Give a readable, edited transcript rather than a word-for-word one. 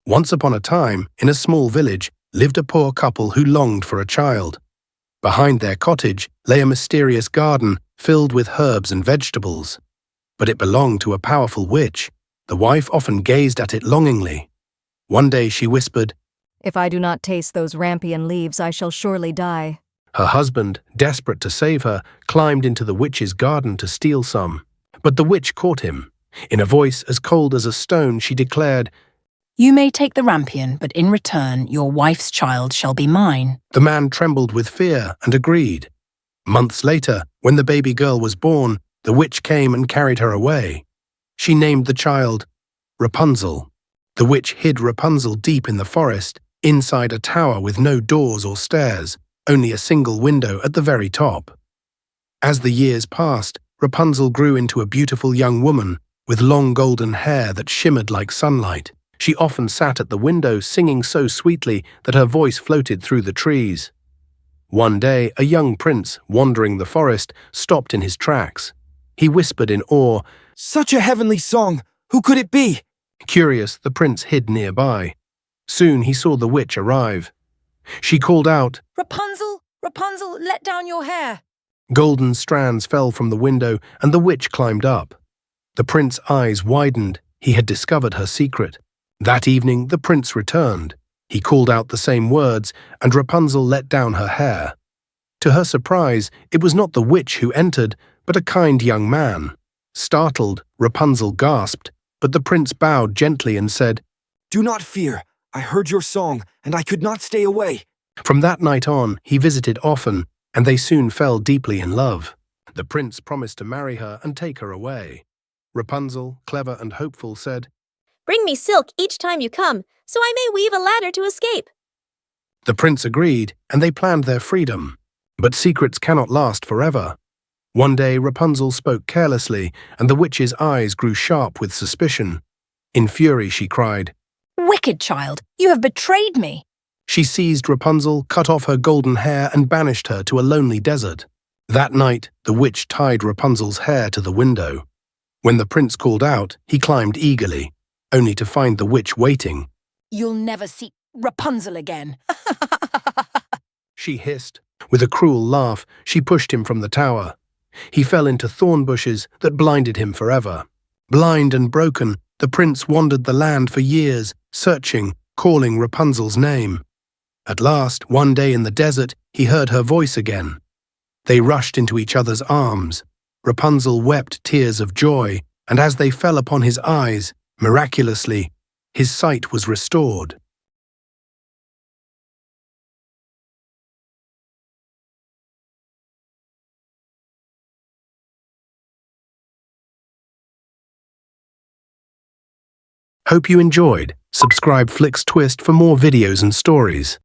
Once upon a time, in a small village, lived a poor couple who longed for a child. Behind their cottage lay a mysterious garden filled with herbs and vegetables. But it belonged to a powerful witch. The wife often gazed at it longingly. One day she whispered, "If I do not taste those rampion leaves, I shall surely die." Her husband, desperate to save her, climbed into the witch's garden to steal some. But the witch caught him. In a voice as cold as a stone, she declared, "You may take the rampion, but in return your wife's child shall be mine." The man trembled with fear and agreed. Months later, when the baby girl was born, the witch came and carried her away. She named the child Rapunzel. The witch hid Rapunzel deep in the forest, inside a tower with no doors or stairs, only a single window at the very top. As the years passed, Rapunzel grew into a beautiful young woman with long golden hair that shimmered like sunlight. She often sat at the window singing so sweetly that her voice floated through the trees. One day, a young prince, wandering the forest, stopped in his tracks. He whispered in awe, "Such a heavenly song! Who could it be?" Curious, the prince hid nearby. Soon he saw the witch arrive. She called out, "Rapunzel, Rapunzel, let down your hair." Golden strands fell from the window, and the witch climbed up. The prince's eyes widened. He had discovered her secret. That evening, the prince returned. He called out the same words, and Rapunzel let down her hair. To her surprise, it was not the witch who entered, but a kind young man. Startled, Rapunzel gasped, but the prince bowed gently and said, "Do not fear. I heard your song, and I could not stay away." From that night on, he visited often, and they soon fell deeply in love. The prince promised to marry her and take her away. Rapunzel, clever and hopeful, said, "Bring me silk each time you come, so I may weave a ladder to escape." The prince agreed, and they planned their freedom. But secrets cannot last forever. One day Rapunzel spoke carelessly, and the witch's eyes grew sharp with suspicion. In fury she cried, "Wicked child, you have betrayed me." She seized Rapunzel, cut off her golden hair, and banished her to a lonely desert. That night, the witch tied Rapunzel's hair to the window. When the prince called out, he climbed eagerly, only to find the witch waiting. "You'll never see Rapunzel again." She hissed. With a cruel laugh, she pushed him from the tower. He fell into thorn bushes that blinded him forever. Blind and broken, the prince wandered the land for years, searching, calling Rapunzel's name. At last, one day in the desert, he heard her voice again. They rushed into each other's arms. Rapunzel wept tears of joy, and as they fell upon his eyes, miraculously, his sight was restored. Hope you enjoyed. Subscribe Flicks Twist for more videos and stories.